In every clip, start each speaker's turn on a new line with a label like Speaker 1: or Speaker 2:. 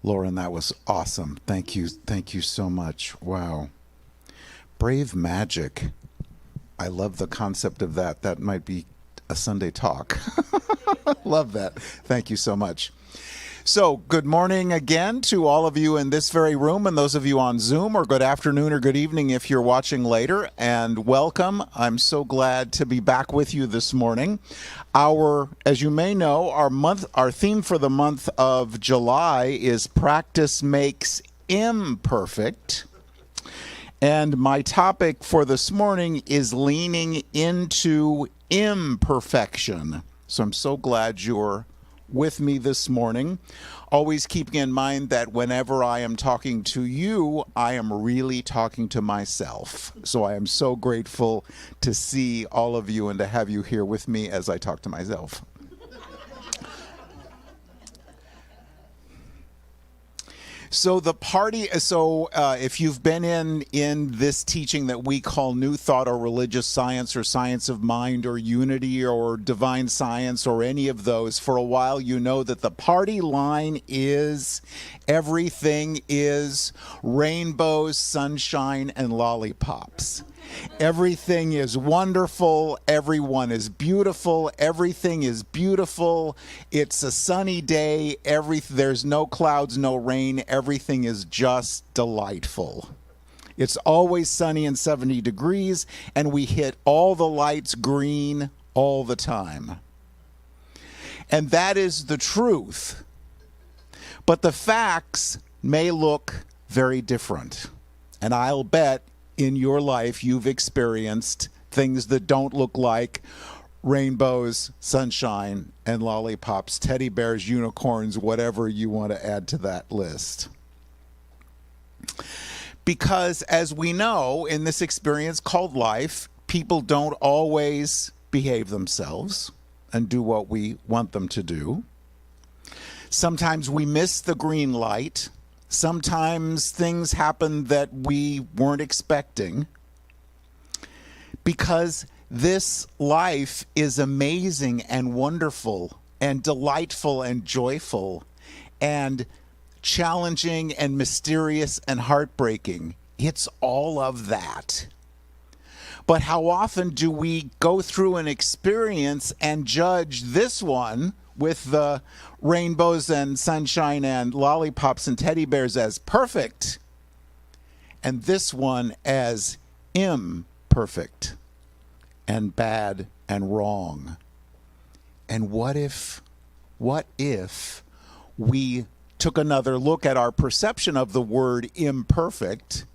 Speaker 1: Lauren, that was awesome. Thank you. Thank you so much. Wow. Brave magic. I love the concept of that. That might be a Sunday talk. Love that. Thank you so much. So, good morning again to all of you in this very room and those of you on Zoom, or good afternoon or good evening if you're watching later, and welcome. I'm so glad to be back with you this morning. As you may know, our theme for the month of July is Practice Makes Imperfect. And my topic for this morning is leaning into imperfection. So I'm so glad you're with me this morning. Always keeping in mind that whenever I am talking to you, I am really talking to myself. So I am so grateful to see all of you and to have you here with me as I talk to myself. So if you've been in this teaching that we call New Thought or Religious Science or Science of Mind or Unity or Divine Science or any of those for a while, you know that the party line is everything is rainbows, sunshine, and lollipops. Everything is wonderful. Everyone is beautiful. Everything is beautiful. It's a sunny day. There's no clouds, no rain. Everything is just delightful. It's always sunny and 70 degrees, and we hit all the lights green all the time. And that is the truth. But the facts may look very different. And I'll bet in your life you've experienced things that don't look like rainbows, sunshine, and lollipops, teddy bears, unicorns, whatever you want to add to that list. Because as we know, in this experience called life, people don't always behave themselves and do what we want them to do. Sometimes we miss the green light. Sometimes things happen that we weren't expecting, because this life is amazing and wonderful and delightful and joyful and challenging and mysterious and heartbreaking. It's all of that. But how often do we go through an experience and judge this one with the rainbows and sunshine and lollipops and teddy bears as perfect, and this one as imperfect and bad and wrong? And what if we took another look at our perception of the word imperfect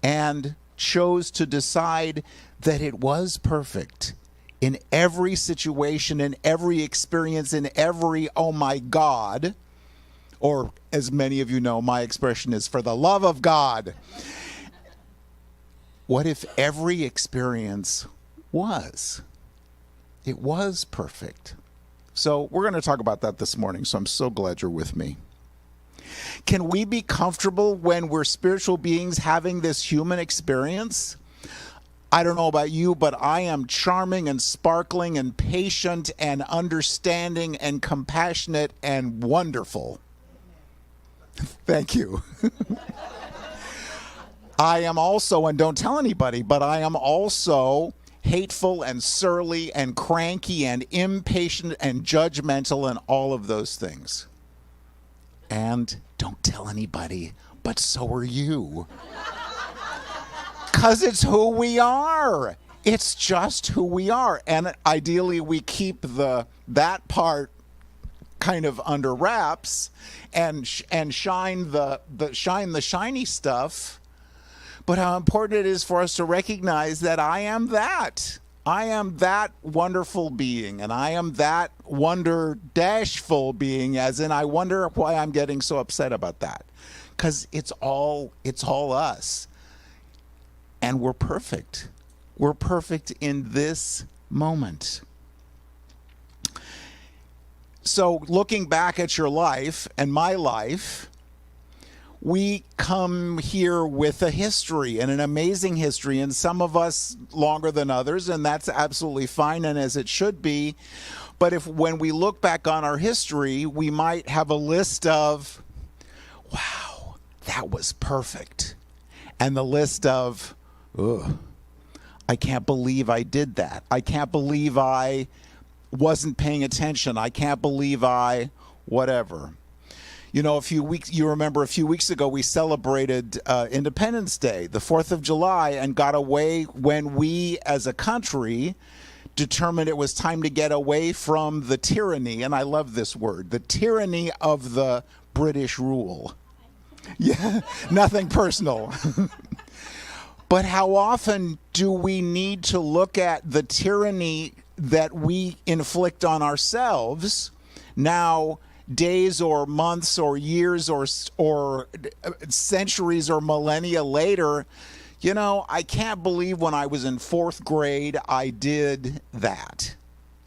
Speaker 1: and chose to decide that it was perfect in every situation, in every experience, in every, oh my God, or as many of you know, my expression is for the love of God. What if every experience it was perfect? So we're going to talk about that this morning, so I'm so glad you're with me. Can we be comfortable when we're spiritual beings having this human experience? I don't know about you, but I am charming and sparkling and patient and understanding and compassionate and wonderful. Thank you. I am also, and don't tell anybody, but I am also hateful and surly and cranky and impatient and judgmental and all of those things. And don't tell anybody, but so are you. Because it's who we are. It's just who we are. And ideally we keep that part kind of under wraps and shine the shiny stuff. But how important it is for us to recognize that I am that. I am that wonderful being, and I am that wonder-full being, as in I wonder why I'm getting so upset about that. Because it's all us. And we're perfect. We're perfect in this moment. So looking back at your life and my life, we come here with a history, and an amazing history, and some of us longer than others, and that's absolutely fine and as it should be. But when we look back on our history, we might have a list of wow, that was perfect. And the list of, ugh, I can't believe I did that. I can't believe I wasn't paying attention. I can't believe I whatever. You know, you remember a few weeks ago, we celebrated Independence Day, the 4th of July, and got away when we as a country determined it was time to get away from the tyranny, and I love this word, the tyranny of the British rule. Yeah, nothing personal. But how often do we need to look at the tyranny that we inflict on ourselves now, days or months or years or centuries or millennia later? You know, I can't believe when I was in 4th grade I did that.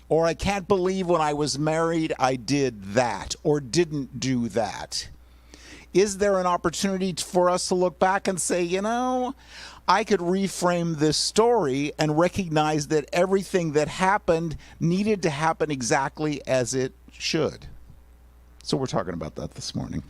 Speaker 1: Or I can't believe when I was married I did that or didn't do that. Is there an opportunity for us to look back and say, you know, I could reframe this story and recognize that everything that happened needed to happen exactly as it should? So we're talking about that this morning.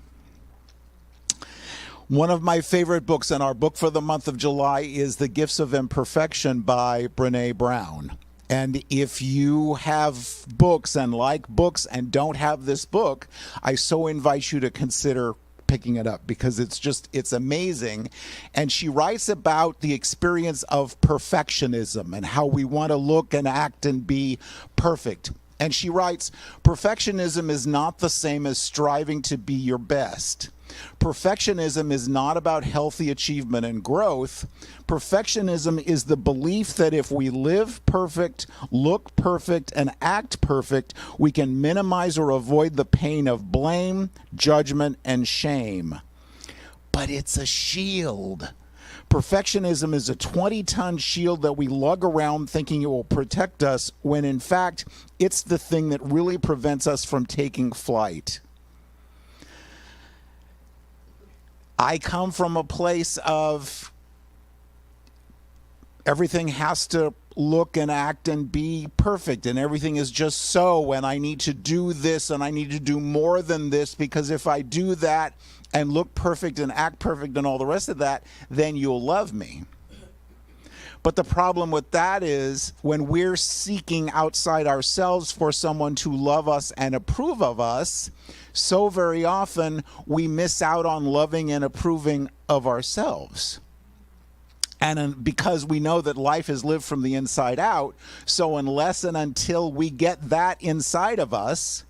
Speaker 1: One of my favorite books, and our book for the month of July, is The Gifts of Imperfection by Brené Brown. And if you have books and like books and don't have this book, I so invite you to consider picking it up, because it's amazing. And she writes about the experience of perfectionism and how we want to look and act and be perfect. And she writes, perfectionism is not the same as striving to be your best. Perfectionism is not about healthy achievement and growth. Perfectionism is the belief that if we live perfect, look perfect, and act perfect, we can minimize or avoid the pain of blame, judgment, and shame. But it's a shield. Perfectionism is a 20-ton shield that we lug around thinking it will protect us, when in fact, it's the thing that really prevents us from taking flight. I come from a place of everything has to look and act and be perfect, and everything is just so, and I need to do this and I need to do more than this, because if I do that and look perfect and act perfect and all the rest of that, then you'll love me. But the problem with that is when we're seeking outside ourselves for someone to love us and approve of us, so very often we miss out on loving and approving of ourselves. And because we know that life is lived from the inside out, so unless and until we get that inside of us,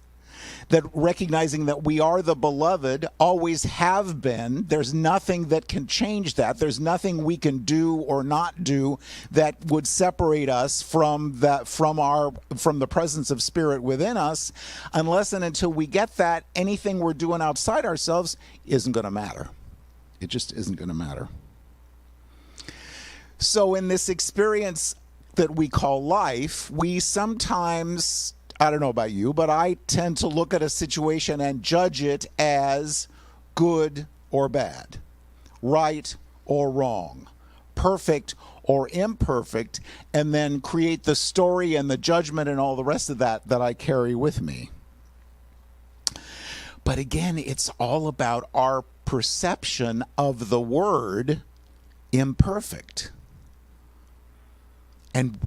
Speaker 1: that recognizing that we are the beloved, always have been, there's nothing that can change that. There's nothing we can do or not do that would separate us from the presence of spirit within us. Unless and until we get that, anything we're doing outside ourselves isn't going to matter. It just isn't going to matter. So in this experience that we call life, we sometimes, I don't know about you, but I tend to look at a situation and judge it as good or bad, right or wrong, perfect or imperfect, and then create the story and the judgment and all the rest of that I carry with me. But again, it's all about our perception of the word imperfect. And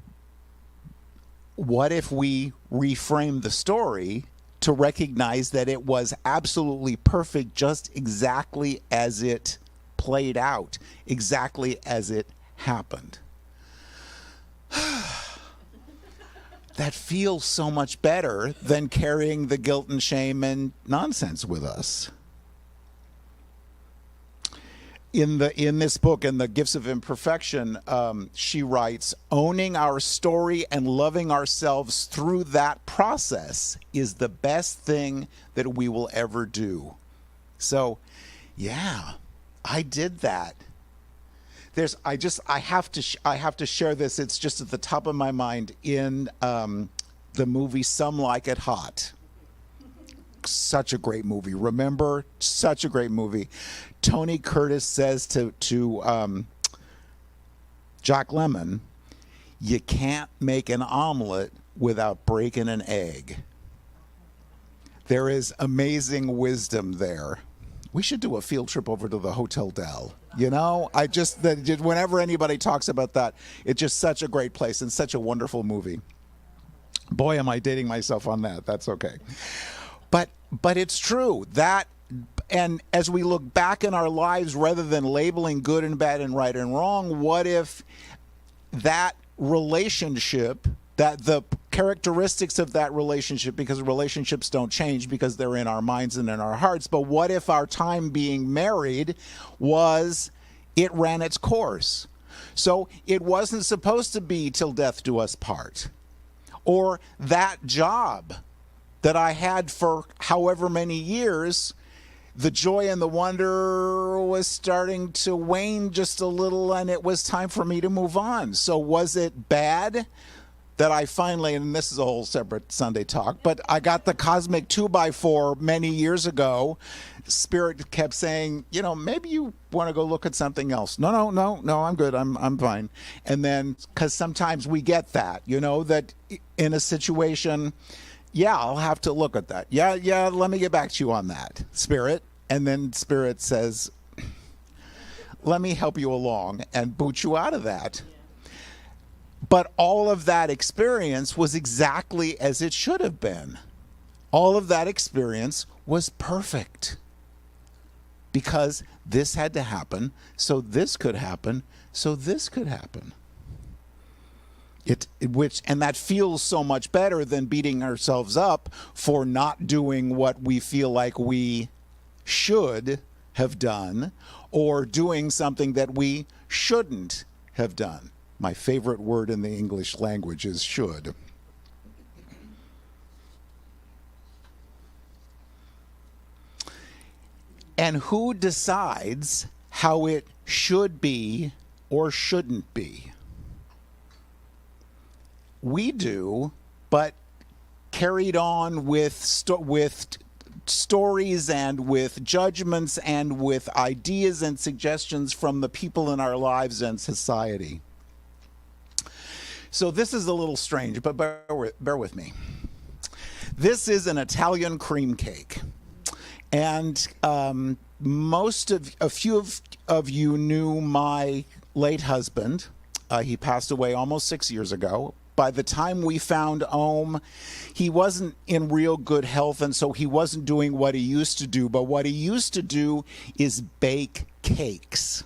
Speaker 1: what if we reframe the story to recognize that it was absolutely perfect, just exactly as it played out, exactly as it happened? That feels so much better than carrying the guilt and shame and nonsense with us. In this book, in The Gifts of Imperfection, she writes, owning our story and loving ourselves through that process is the best thing that we will ever do. So, yeah, I did that. I have to share this. It's just at the top of my mind in the movie Some Like It Hot. Such a great movie. Remember? Such a great movie. Tony Curtis says to Jack Lemmon, you can't make an omelet without breaking an egg. There is amazing wisdom there. We should do a field trip over to the Hotel Del. Whenever anybody talks about that, it's just such a great place and such a wonderful movie. Boy, am I dating myself on that. That's okay. But it's true that, and as we look back in our lives, rather than labeling good and bad and right and wrong, what if that relationship, that the characteristics of that relationship, because relationships don't change because they're in our minds and in our hearts, but what if our time being married it ran its course? So it wasn't supposed to be till death do us part. Or that job that I had for however many years, the joy and the wonder was starting to wane just a little, and it was time for me to move on. So was it bad that I finally, and this is a whole separate Sunday talk, but I got the cosmic 2x4 many years ago. Spirit kept saying, maybe you want to go look at something else. No, I'm good. I'm fine. And then, because sometimes we get that, that in a situation, I'll have to look at that. Yeah, let me get back to you on that, Spirit. And then Spirit says, let me help you along and boot you out of that. But all of that experience was exactly as it should have been. All of that experience was perfect. Because this had to happen, so this could happen, so this could happen. And that feels so much better than beating ourselves up for not doing what we feel like we should have done, or doing something that we shouldn't have done. My favorite word in the English language is should. And who decides how it should be or shouldn't be? We do, but carried on with stories and with judgments and with ideas and suggestions from the people in our lives and society. So this is a little strange, but bear with me. This is an Italian cream cake. And a few of you knew my late husband. He passed away almost 6 years ago. By the time we found Ohm, he wasn't in real good health, and so he wasn't doing what he used to do. But what he used to do is bake cakes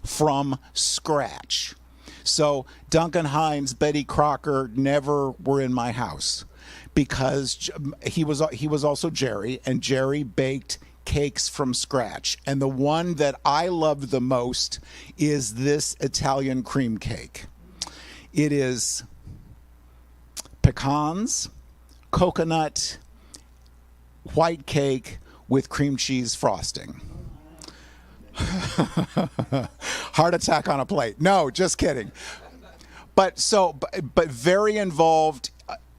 Speaker 1: from scratch. So Duncan Hines, Betty Crocker never were in my house because he was also Jerry, and Jerry baked cakes from scratch. And the one that I loved the most is this Italian cream cake. It is pecans, coconut, white cake with cream cheese frosting. Heart attack on a plate. No, just kidding. But very involved.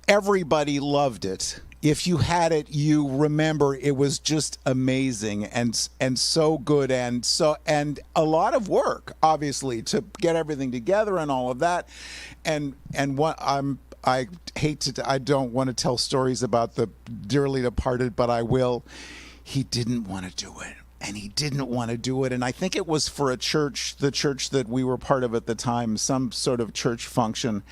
Speaker 1: Everybody loved it. If you had it, you remember it was just amazing and so good and a lot of work, obviously, to get everything together and all of that. And what I don't want to tell stories about the dearly departed, but I will. He didn't want to do it. And he didn't want to do it. And I think it was for the church that we were part of at the time, some sort of church function.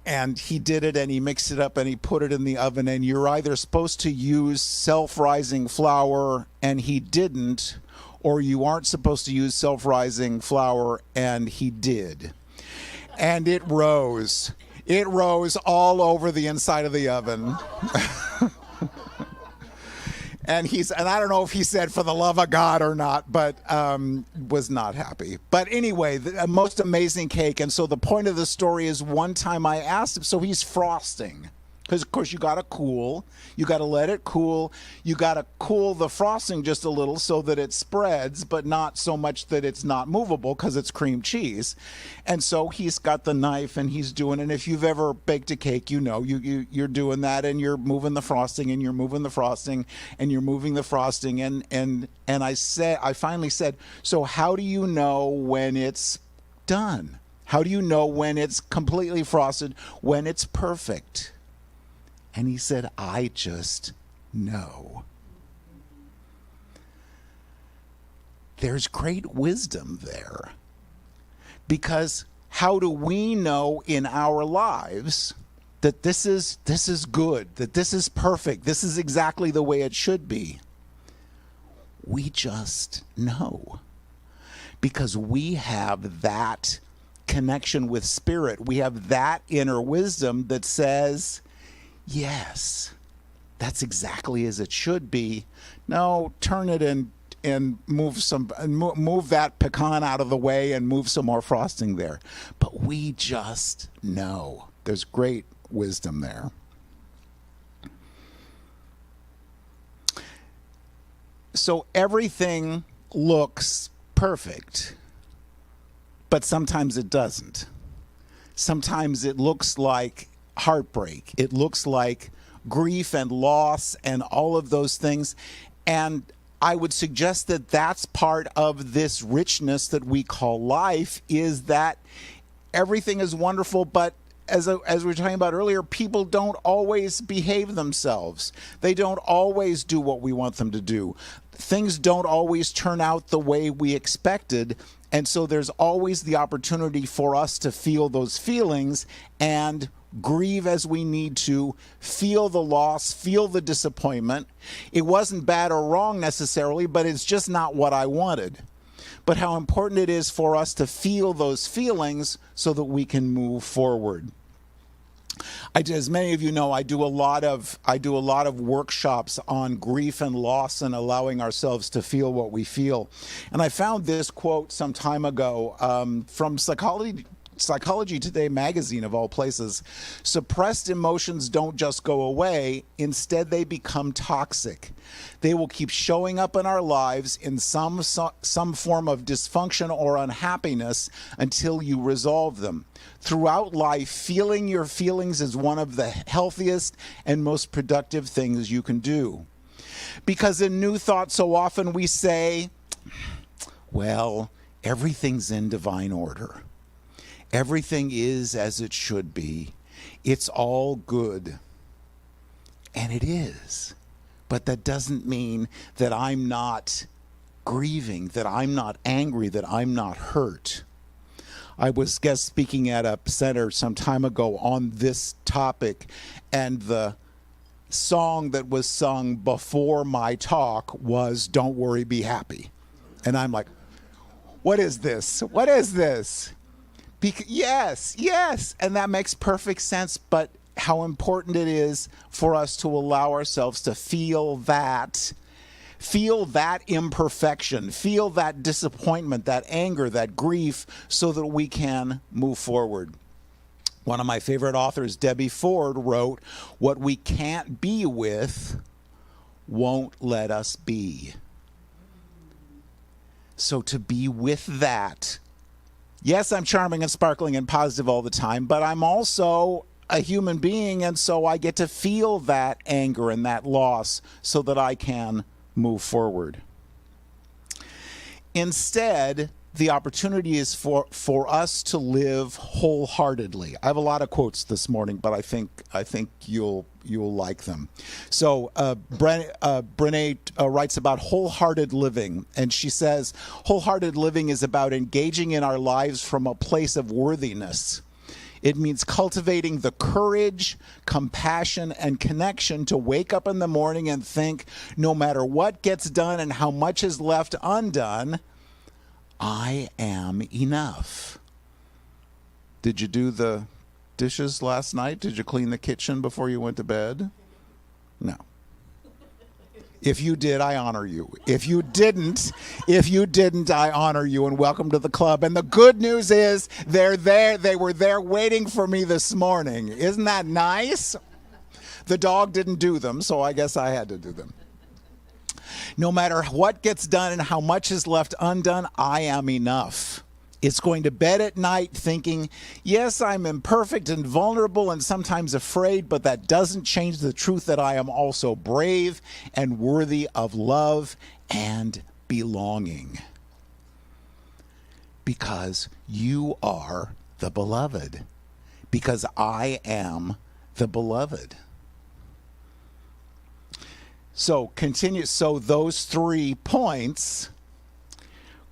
Speaker 1: And he did it, and he mixed it up, and he put it in the oven. And you're either supposed to use self-rising flour, and he didn't, or you aren't supposed to use self-rising flour, and he did. And it rose. It rose all over the inside of the oven. And I don't know if he said for the love of God or not, but was not happy. But anyway, the most amazing cake. And so the point of the story is one time I asked him, so he's frosting. Because, of course, you got to let it cool. You got to cool the frosting just a little so that it spreads, but not so much that it's not movable because it's cream cheese. And so he's got the knife and he's doing it. And if you've ever baked a cake, you're doing that, and you're moving the frosting and you're moving the frosting and you're moving the frosting. And I finally said, so how do you know when it's done? How do you know when it's completely frosted, when it's perfect? And he said, I just know. there's great wisdom there. Because how do we know in our lives that this is good, that this is perfect, this is exactly the way it should be? We just know. Because we have that connection with Spirit. We have that inner wisdom that says, yes, that's exactly as it should be. No, turn it and move that pecan out of the way and move some more frosting there. But we just know. There's great wisdom there. So everything looks perfect, but sometimes it doesn't. Sometimes it looks like heartbreak. It looks like grief and loss and all of those things. And I would suggest that that's part of this richness that we call life, is that everything is wonderful, but as we were talking about earlier, people don't always behave themselves. They don't always do what we want them to do. Things don't always turn out the way we expected. And so there's always the opportunity for us to feel those feelings and grieve as we need to, feel the loss, feel the disappointment. It wasn't bad or wrong necessarily, but it's just not what I wanted. But how important it is for us to feel those feelings so that we can move forward. As many of you know, I do a lot of workshops on grief and loss and allowing ourselves to feel what we feel. And I found this quote some time ago from Psychology Today magazine, of all places. Suppressed emotions don't just go away. Instead, they become toxic. They will keep showing up in our lives in some form of dysfunction or unhappiness until you resolve them. Throughout life, feeling your feelings is one of the healthiest and most productive things you can do. Because in New Thought, so often we say, well, everything's in divine order. Everything is as it should be. It's all good. And it is. But that doesn't mean that I'm not grieving, that I'm not angry, that I'm not hurt. I was guest speaking at a center some time ago on this topic, and the song that was sung before my talk was "Don't Worry, Be Happy." And I'm like, what is this? What is this? Yes, and that makes perfect sense, but how important it is for us to allow ourselves to feel that imperfection, feel that disappointment, that anger, that grief, so that we can move forward. One of my favorite authors, Debbie Ford, wrote, "What we can't be with won't let us be." So to be with that, yes, I'm charming and sparkling and positive all the time, but I'm also a human being, and so I get to feel that anger and that loss so that I can move forward. Instead, the opportunity is for us to live wholeheartedly. I have a lot of quotes this morning, but I think you'll like them. So Brené writes about wholehearted living, and she says, wholehearted living is about engaging in our lives from a place of worthiness. It means cultivating the courage, compassion, and connection to wake up in the morning and think, no matter what gets done and how much is left undone, I am enough. Did you do the dishes last night? Did you clean the kitchen before you went to bed? No. If you did, I honor you. If you didn't, I honor you, and welcome to the club. And the good news is they're there. They were there waiting for me this morning. Isn't that nice? The dog didn't do them, so I guess I had to do them. No matter what gets done and how much is left undone, I am enough. It's going to bed at night thinking, yes, I'm imperfect and vulnerable and sometimes afraid, but that doesn't change the truth that I am also brave and worthy of love and belonging. Because you are the beloved. Because I am the beloved. So continue. So those 3 points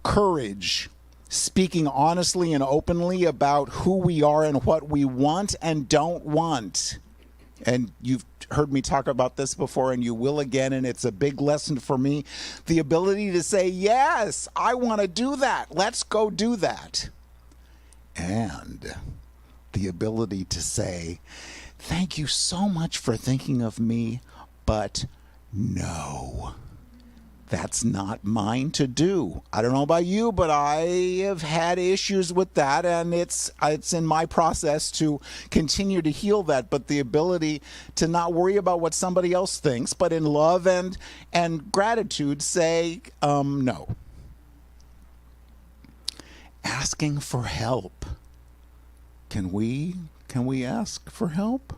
Speaker 1: Courage, speaking honestly and openly about who we are and what we want and don't want. And you've heard me talk about this before, and you will again, and it's a big lesson for me. The ability to say, yes, I want to do that. Let's go do that. And the ability to say, thank you so much for thinking of me, but no. That's not mine to do. I don't know about you, but I have had issues with that, and it's in my process to continue to heal that. But the ability to not worry about what somebody else thinks, but in love and gratitude say no. Asking for help. Can we ask for help?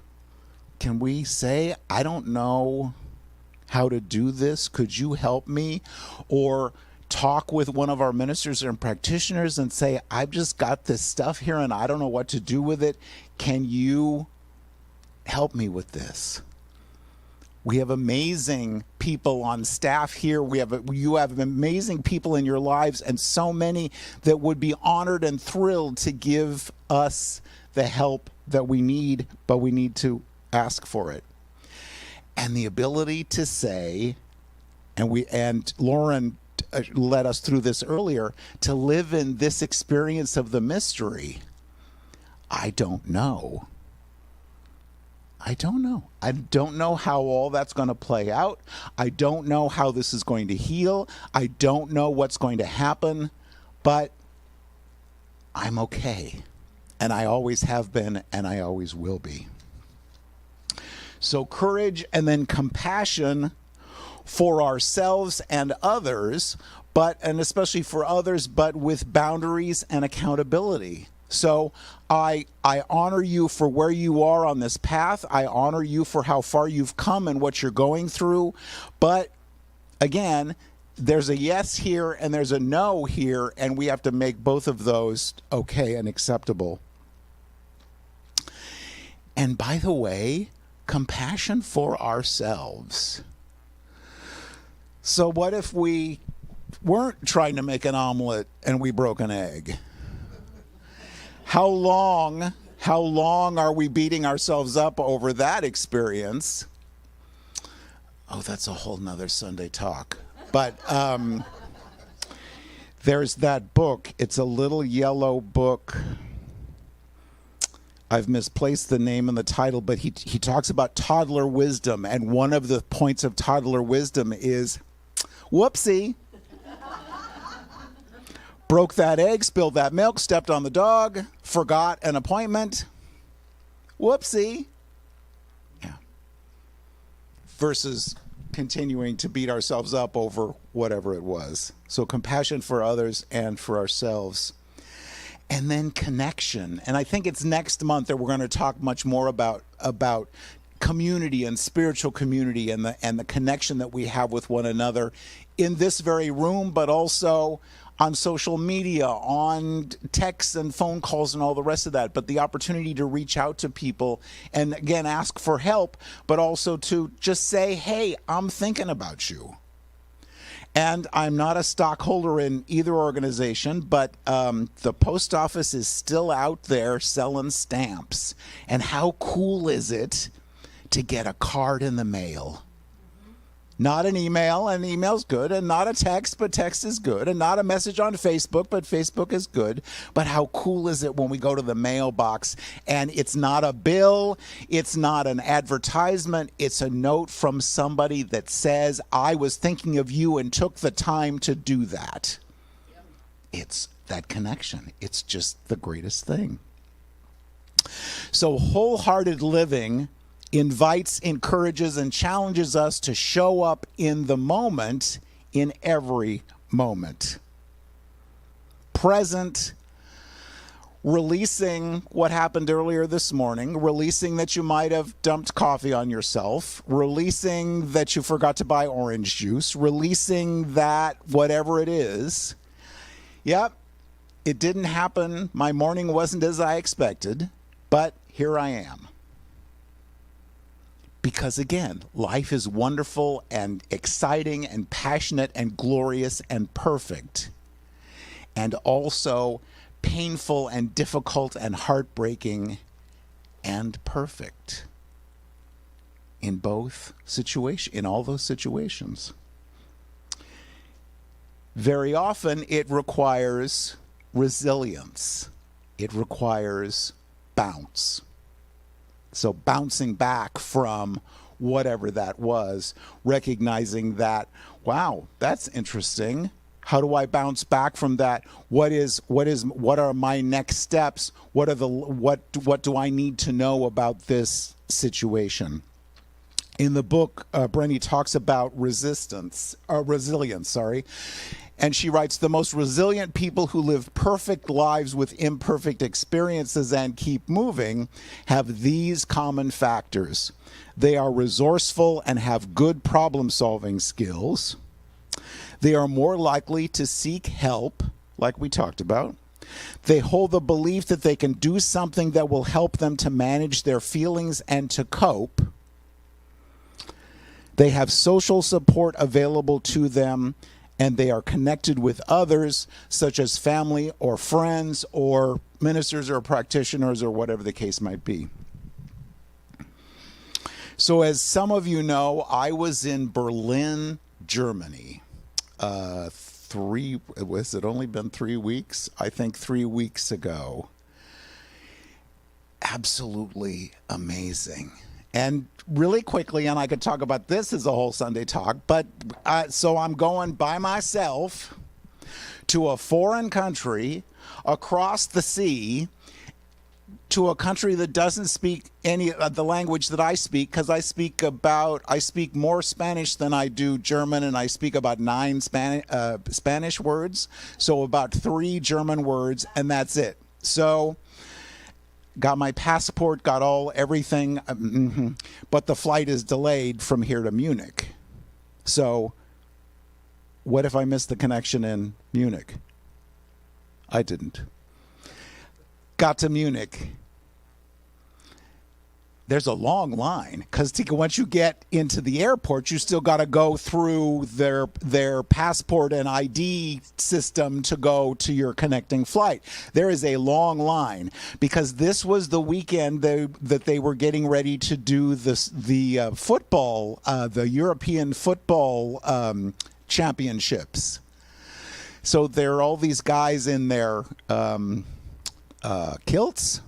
Speaker 1: Can we say, I don't know how to do this? Could you help me? Or talk with one of our ministers and practitioners and say, I've just got this stuff here and I don't know what to do with it. Can you help me with this? We have amazing people on staff here. You have amazing people in your lives, and so many that would be honored and thrilled to give us the help that we need, but we need to ask for it. And the ability to say, and Lauren led us through this earlier, to live in this experience of the mystery. I don't know. I don't know. I don't know how all that's going to play out. I don't know how this is going to heal. I don't know what's going to happen, but I'm okay. And I always have been, and I always will be. So courage and then compassion for ourselves and others, and especially for others, but with boundaries and accountability. So I honor you for where you are on this path. I honor you for how far you've come and what you're going through. But again, there's a yes here and there's a no here, and we have to make both of those okay and acceptable. And by the way, compassion for ourselves. So what if we weren't trying to make an omelet and we broke an egg? How long are we beating ourselves up over that experience? Oh, that's a whole nother Sunday talk. But there's that book. It's a little yellow book. I've misplaced the name and the title, but he talks about toddler wisdom. And one of the points of toddler wisdom is, whoopsie. Broke that egg, spilled that milk, stepped on the dog, forgot an appointment. Whoopsie. Yeah. Versus continuing to beat ourselves up over whatever it was. So compassion for others and for ourselves. And then connection. And I think it's next month that we're going to talk much more about community and spiritual community and the connection that we have with one another in this very room, but also on social media, on texts and phone calls and all the rest of that. But the opportunity to reach out to people and, again, ask for help, but also to just say, hey, I'm thinking about you. And I'm not a stockholder in either organization, but the post office is still out there selling stamps. And how cool is it to get a card in the mail? Not an email, and email's good, and not a text, but text is good, and not a message on Facebook, but Facebook is good. But how cool is it when we go to the mailbox and it's not a bill, it's not an advertisement, it's a note from somebody that says, I was thinking of you and took the time to do that. Yep. It's that connection. It's just the greatest thing. So wholehearted living invites, encourages, and challenges us to show up in the moment, in every moment. Present, releasing what happened earlier this morning, releasing that you might have dumped coffee on yourself, releasing that you forgot to buy orange juice, releasing that whatever it is. Yep, it didn't happen. My morning wasn't as I expected, but here I am. Because again, life is wonderful and exciting and passionate and glorious and perfect. and also painful and difficult and heartbreaking and perfect in all those situations. Very often it requires resilience. It requires bounce. So bouncing back from whatever that was, recognizing that, wow, that's interesting. How do I bounce back from that? What are my next steps? What do I need to know about this situation? In the book, Brenny talks about resilience, and she writes, the most resilient people who live perfect lives with imperfect experiences and keep moving have these common factors. They are resourceful and have good problem-solving skills. They are more likely to seek help, like we talked about. They hold the belief that they can do something that will help them to manage their feelings and to cope. They have social support available to them, and they are connected with others, such as family or friends or ministers or practitioners or whatever the case might be. So as some of you know, I was in Berlin, Germany. Was it only been 3 weeks? I think 3 weeks ago. Absolutely amazing. And really quickly, and I could talk about this as a whole Sunday talk, but so I'm going by myself to a foreign country across the sea, to a country that doesn't speak any of the language that I speak, because I speak more Spanish than I do German, and I speak about 9 Spanish words, so about 3 German words, and that's it. So got my passport, got everything, but the flight is delayed from here to Munich. So what if I missed the connection in Munich? I didn't. Got to Munich. There's a long line, because once you get into the airport, you still got to go through their passport and ID system to go to your connecting flight. There is a long line, because this was the weekend that they were getting ready to do the football, the European football championships. So there are all these guys in their kilts,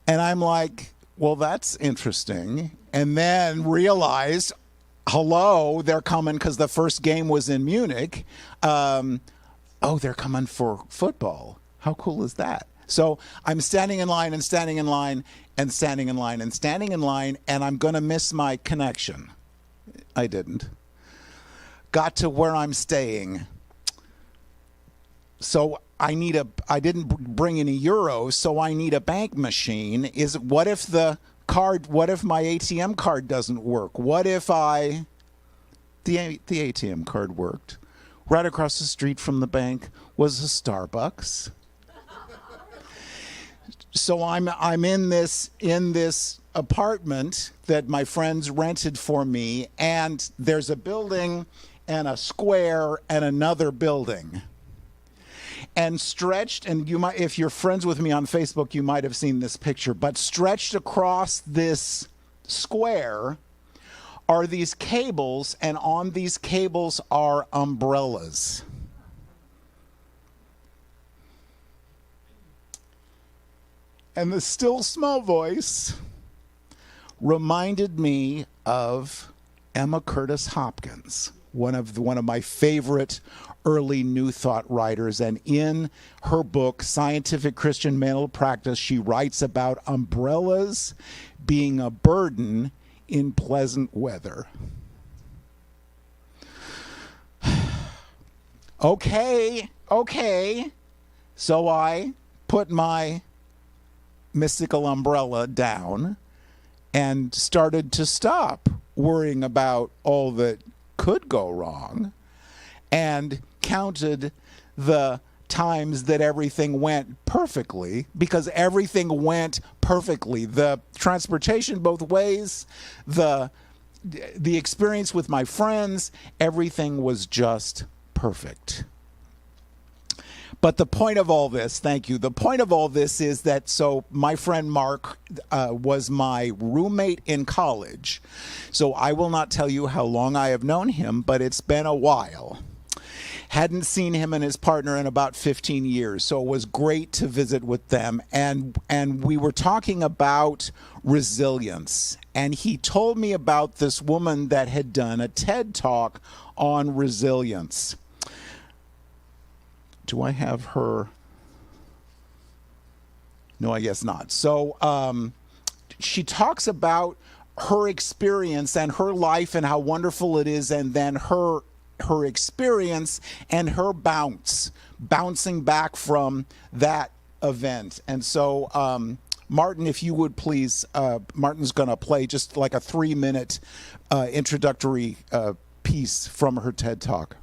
Speaker 1: and I'm like, well, that's interesting. And then realized, hello, they're coming because the first game was in Munich. They're coming for football. How cool is that? So I'm standing in line and standing in line and standing in line and standing in line, and I'm going to miss my connection. I didn't. Got to where I'm staying. So I didn't bring any euros, so I need a bank machine. What if my ATM card doesn't work? What if the ATM card worked? Right across the street from the bank was a Starbucks. So I'm in this apartment that my friends rented for me, and there's a building and a square and another building. And stretched, and if you're friends with me on Facebook, you might have seen this picture, but stretched across this square are these cables, and on these cables are umbrellas. And the still small voice reminded me of Emma Curtis Hopkins, one of my favorite early New Thought writers. And in her book, Scientific Christian Mental Practice, she writes about umbrellas being a burden in pleasant weather. Okay. So I put my mystical umbrella down and started to stop worrying about all that could go wrong, and counted the times that everything went perfectly, because everything went perfectly. The transportation both ways, the experience with my friends, everything was just perfect. But the point of all this, thank you. The point of all this is that, so my friend Mark was my roommate in college. So I will not tell you how long I have known him, but it's been a while. Hadn't seen him and his partner in about 15 years. So it was great to visit with them. And we were talking about resilience. And he told me about this woman that had done a TED Talk on resilience. Do I have her? No, I guess not. So she talks about her experience and her life and how wonderful it is, and then her experience and her bouncing back from that event. And so Martin, if you would please, Martin's going to play just like a 3-minute introductory piece from her TED Talk.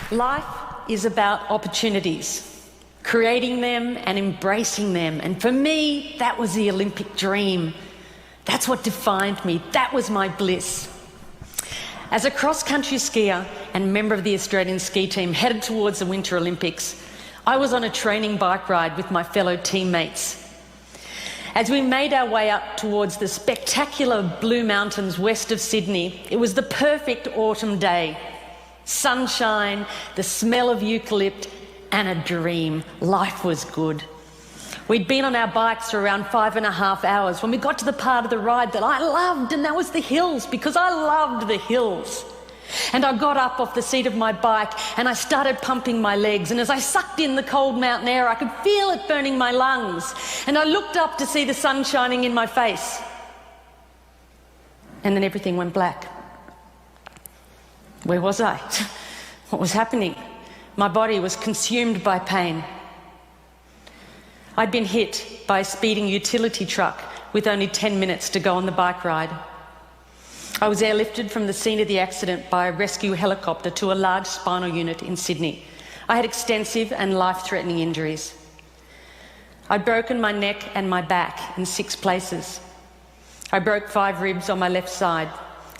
Speaker 2: Life is about opportunities, creating them and embracing them. And for me, that was the Olympic dream. That's what defined me. That was my bliss. As a cross-country skier and member of the Australian ski team headed towards the Winter Olympics, I was on a training bike ride with my fellow teammates. As we made our way up towards the spectacular Blue Mountains west of Sydney, it was the perfect autumn day. Sunshine, the smell of eucalypt, and a dream. Life was good. We'd been on our bikes for around 5.5 hours when we got to the part of the ride that I loved, and that was the hills, because I loved the hills. And I got up off the seat of my bike and I started pumping my legs, and as I sucked in the cold mountain air, I could feel it burning my lungs. And I looked up to see the sun shining in my face. And then everything went black. Where was I? What was happening? My body was consumed by pain. I'd been hit by a speeding utility truck with only 10 minutes to go on the bike ride. I was airlifted from the scene of the accident by a rescue helicopter to a large spinal unit in Sydney. I had extensive and life-threatening injuries. I'd broken my neck and my back in 6 places. I broke 5 ribs on my left side.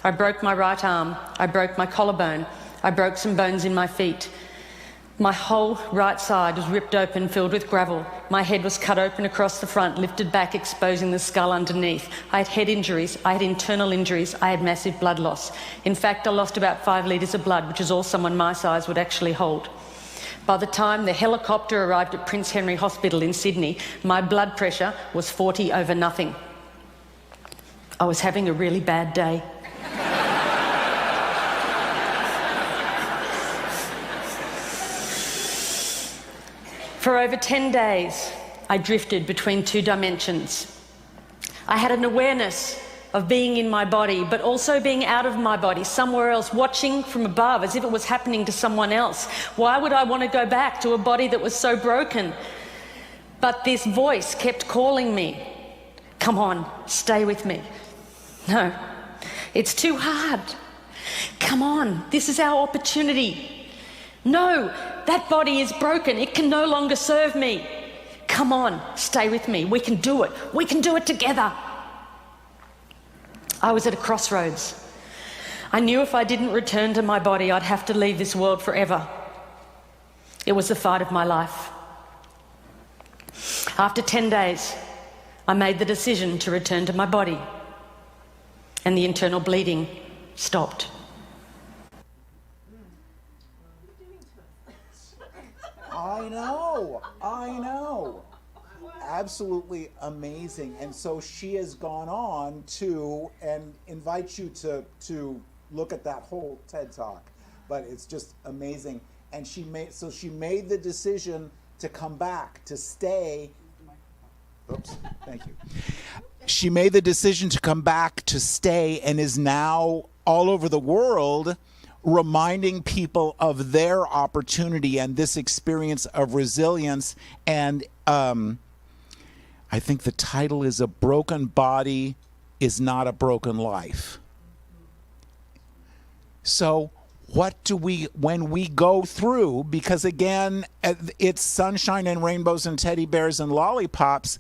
Speaker 2: I broke my right arm. I broke my collarbone. I broke some bones in my feet. My whole right side was ripped open, filled with gravel. My head was cut open across the front, lifted back, exposing the skull underneath. I had head injuries. I had internal injuries. I had massive blood loss. In fact, I lost about 5 litres of blood, which is all someone my size would actually hold. By the time the helicopter arrived at Prince Henry Hospital in Sydney, my blood pressure was 40 over nothing. I was having a really bad day. For over 10 days, I drifted between 2 dimensions. I had an awareness of being in my body, but also being out of my body, somewhere else, watching from above as if it was happening to someone else. Why would I want to go back to a body that was so broken? But this voice kept calling me. Come on, stay with me. No, it's too hard. Come on, this is our opportunity. No, that body is broken. It can no longer serve me. Come on, stay with me. We can do it. We can do it together. I was at a crossroads. I knew if I didn't return to my body, I'd have to leave this world forever. It was the fight of my life. After 10 days, I made the decision to return to my body, and the internal bleeding stopped.
Speaker 1: I know. Absolutely amazing. And so she has gone on to, and invites you to look at that whole TED Talk. But it's just amazing. And she made the decision to come back, to stay. Oops, thank you. She made the decision to come back, to stay, and is now all over the world reminding people of their opportunity and this experience of resilience. And I think the title is A Broken Body is Not a Broken Life. So when we go through, because again, it's sunshine and rainbows and teddy bears and lollipops,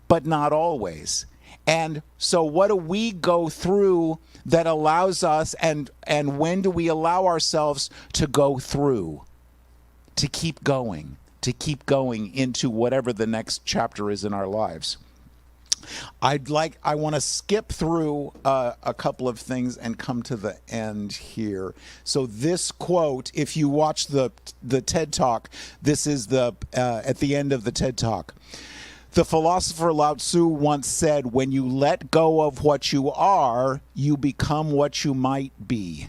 Speaker 1: but not always. And so what do we go through that allows us, and when do we allow ourselves to go through, to keep going into whatever the next chapter is in our lives? I want to skip through a couple of things and come to the end here. So this quote, if you watch the TED Talk, this is at the end of the TED Talk. The philosopher Lao Tzu once said, "When you let go of what you are, you become what you might be."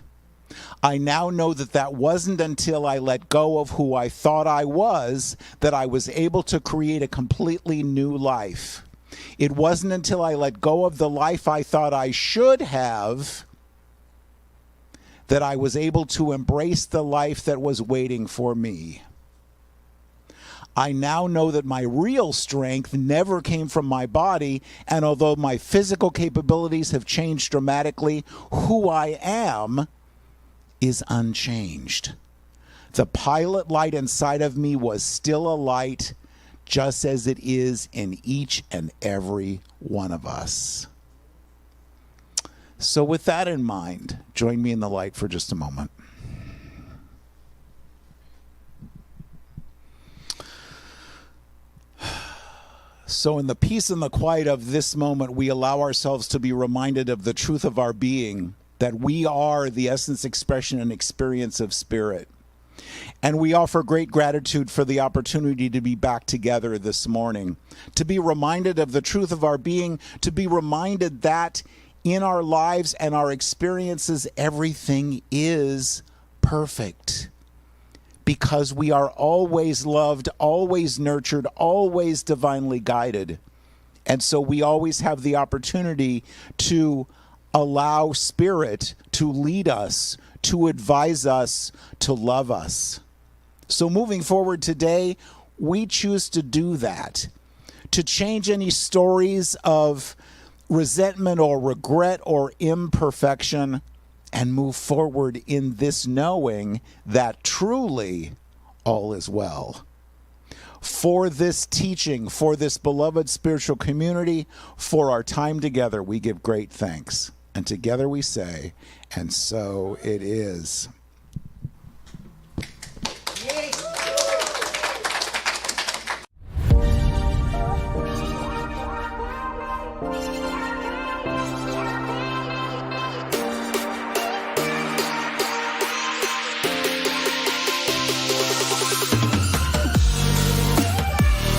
Speaker 1: I now know that wasn't until I let go of who I thought I was that I was able to create a completely new life. It wasn't until I let go of the life I thought I should have that I was able to embrace the life that was waiting for me. I now know that my real strength never came from my body, and although my physical capabilities have changed dramatically, who I am is unchanged. The pilot light inside of me was still a light, just as it is in each and every one of us. So with that in mind, join me in the light for just a moment. So in the peace and the quiet of this moment, we allow ourselves to be reminded of the truth of our being, that we are the essence, expression, and experience of spirit. And we offer great gratitude for the opportunity to be back together this morning, to be reminded of the truth of our being, to be reminded that in our lives and our experiences, everything is perfect. Because we are always loved, always nurtured, always divinely guided. And so we always have the opportunity to allow Spirit to lead us, to advise us, to love us. So moving forward today, we choose to do that, to change any stories of resentment or regret or imperfection, and move forward in this knowing that truly all is well. For this teaching, for this beloved spiritual community, for our time together, we give great thanks. And together we say, and so it is.